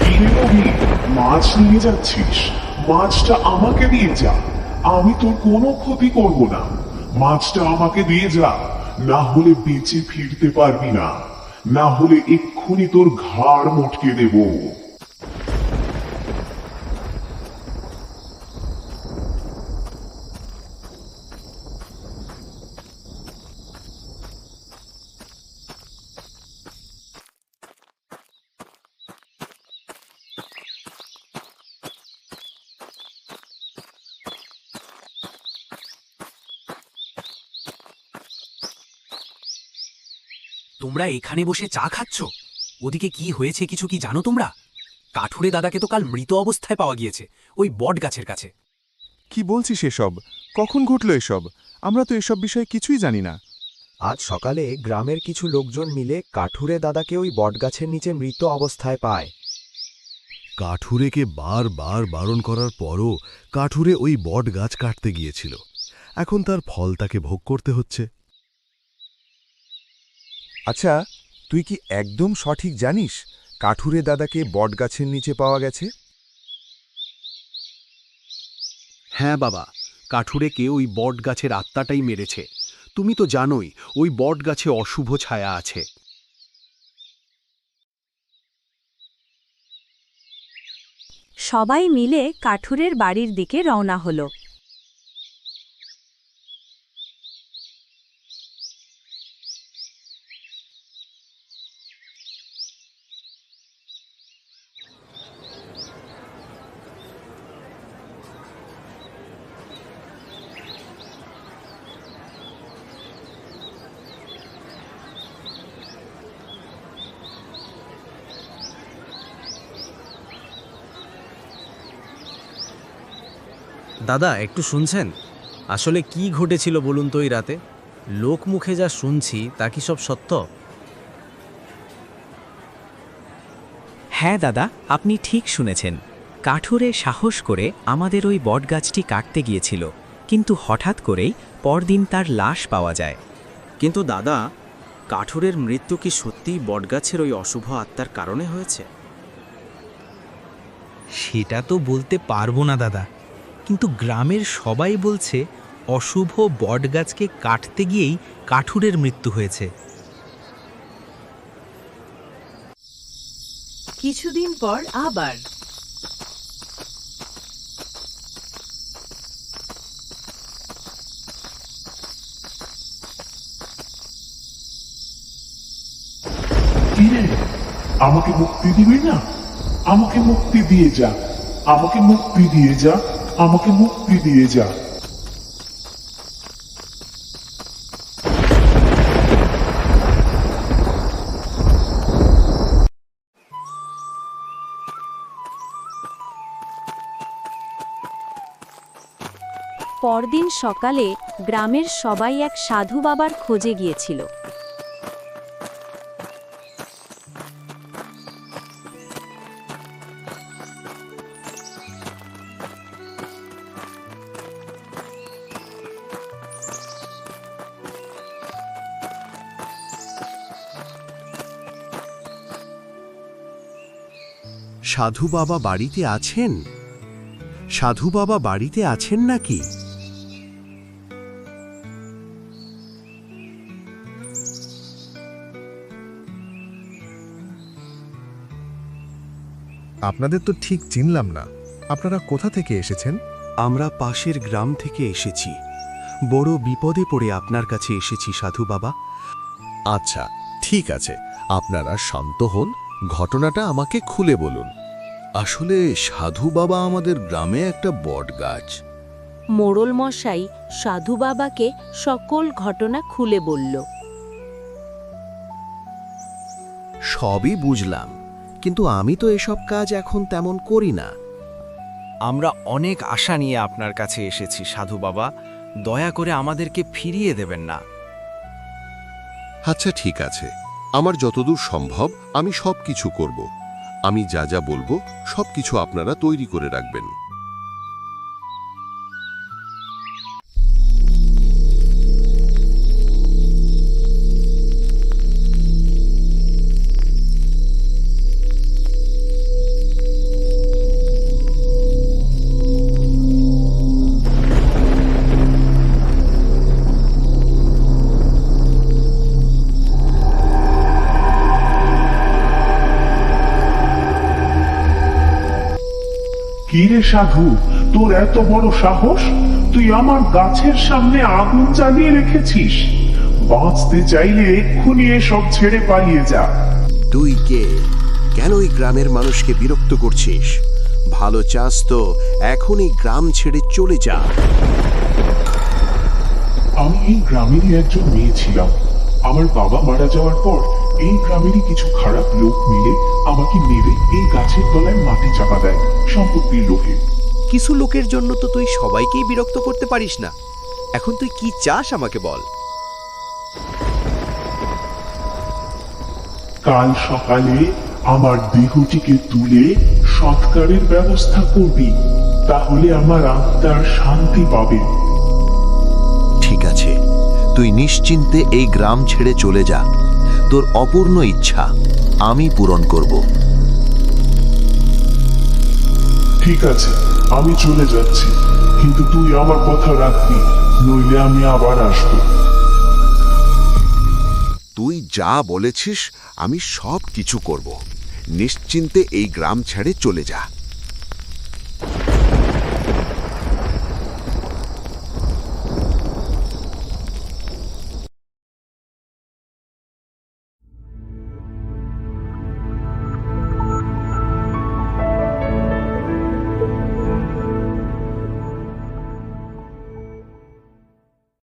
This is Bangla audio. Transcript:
কিরে রবি, মাছ নিয়ে যাচ্ছিস? মাছটা আমাকে দিয়ে যা, আমি তোর কোনো ক্ষতি করব না। মাছটা আমাকে দিয়ে যা, না হলে বেঁচে ফিরতে পারবি না, না হলে এক্ষুনি তোর ঘাড় মটকে দেব। তোমরা এখানে বসে চা খাচ্ছ? ওদিকে কি হয়েছে কিছু কি জানো তোমরা? কাঠুরে দাদাকে তো কাল মৃত অবস্থায় পাওয়া গিয়েছে ওই বট গাছের কাছে। কি বলছিস এসব? কখন ঘটল এসব? আমরা তো এসব বিষয়ে কিছুই জানি না। আজ সকালে গ্রামের কিছু লোকজন মিলে কাঠুরে দাদাকে ওই বটগাছের নিচে মৃত অবস্থায় পায়। কাঠুরেকে বারবার বারণ করার পরও কাঠুরে ওই বট গাছ কাটতে গিয়েছিল। এখন তার ফল তাকে ভোগ করতে হচ্ছে। আচ্ছা, তুই কি একদম সঠিক জানিস কাঠুরে দাদাকে বটগাছের নিচে পাওয়া গেছে? হ্যাঁ বাবা, কাঠুরেকে ওই বট গাছের আত্মাটাই মেরেছে। তুমি তো জানোই ওই বট গাছে অশুভ ছায়া আছে। সবাই মিলে কাঠুরের বাড়ির দিকে রওনা হলো। দাদা একটু শুনছেন? আসলে কি ঘটেছিল বলুন তো ওই রাতে? লোক মুখে যা শুনছি তা কি সব সত্য? হ্যাঁ দাদা, আপনি ঠিক শুনেছেন। কাঠুরে সাহস করে আমাদের ওই বটগাছটি কাটতে গিয়েছিল, কিন্তু হঠাৎ করেই পরদিন তার লাশ পাওয়া যায়। কিন্তু দাদা, কাঠুরের মৃত্যু কি সত্যিই বটগাছের ওই অশুভ আত্মার কারণে হয়েছে? সেটা তো বলতে পারবো না দাদা, কিন্তু গ্রামের সবাই বলছে অশুভ বটগাছকে কাটতে গিয়েই কাঠুরের মৃত্যু হয়েছে। কিছুদিন পর আবার কিরে, আমাকে মুক্তি দিবি না? আমাকে মুক্তি দিয়ে যা, আমাকে মুক্তি দিয়ে যা, আমাকে মুক্তি দিয়ে যা। পরদিন সকালে গ্রামের সবাই এক সাধু বাবার খোঁজে গিয়েছিল। সাধু বাবা বাড়িতে আছেন? সাধু বাবা বাড়িতে আছেন নাকি? আপনাদের তো ঠিক চিনলাম না। আপনারা কোথা থেকে এসেছেন? আমরা পাশের গ্রাম থেকে এসেছি। বড় বিপদে পড়ে আপনার কাছে এসেছি সাধু বাবা। আচ্ছা, ঠিক আছে, আপনারা শান্ত হন, ঘটনাটা আমাকে খুলে বলুন। আসলে সাধু বাবা আমাদের গ্রামে একটা বট গাছ। মোড়ল মশাই সাধু বাবাকে সকল ঘটনা খুলে বলল। সবই বুঝলাম, কিন্তু আমি তো এসব কাজ এখন তেমন করি না। আমরা অনেক আশা নিয়ে আপনার কাছে এসেছি সাধু বাবা, দয়া করে আমাদেরকে ফিরিয়ে দেবেন না। আচ্ছা ঠিক আছে, আমার যতদূর সম্ভব আমি সব কিছু করব। আমি যা যা বলবো সব কিছু আপনারা তৈরি করে রাখবেন। কি রে সাধু, তোর এত বড় সাহস? তুই আমার গাছের সামনে আগুন জ্বালিয়ে রেখেছিস। বাঁচতে চাইলে এক্ষুনি এসব ছেড়ে পালিয়ে যা। তুই কে? কেন এই গ্রামের মানুষকে বিরক্ত করছিস? ভালো চাস তো এখনই গ্রাম ছেড়ে চলে যা। আমি এই গ্রামেরই একজন মেয়ে ছিলাম। আমার বাবা মারা যাওয়ার পর এই গ্রামেরই কিছু খারাপ লোক মিলে আমাকে মেরে এই গাছের তলায় মাটি চাপা দেয় সম্পত্তির লোভে। কিছু লোকের জন্য তো তুই সবাইকেই বিরক্ত করতে পারিস না। এখন তুই কি চাস আমাকে বল। কাল সকালে আমার দেহটিকে তুলে সৎকারের ব্যবস্থা করবি, তাহলে আমার আত্মার শান্তি পাবে। ঠিক আছে, তুই নিশ্চিন্তে এই গ্রাম ছেড়ে চলে যা। তোর অপূর্ণ ইচ্ছা আমি পূরণ করব। ঠিক আছে, আমি চলে যাচ্ছি, কিন্তু তুই আমার কথা রাখবি, নইলে আমি আবার আসবো। তুই যা বলেছিস আমি সব কিছু করব। নিশ্চিন্তে এই গ্রাম ছেড়ে চলে যা।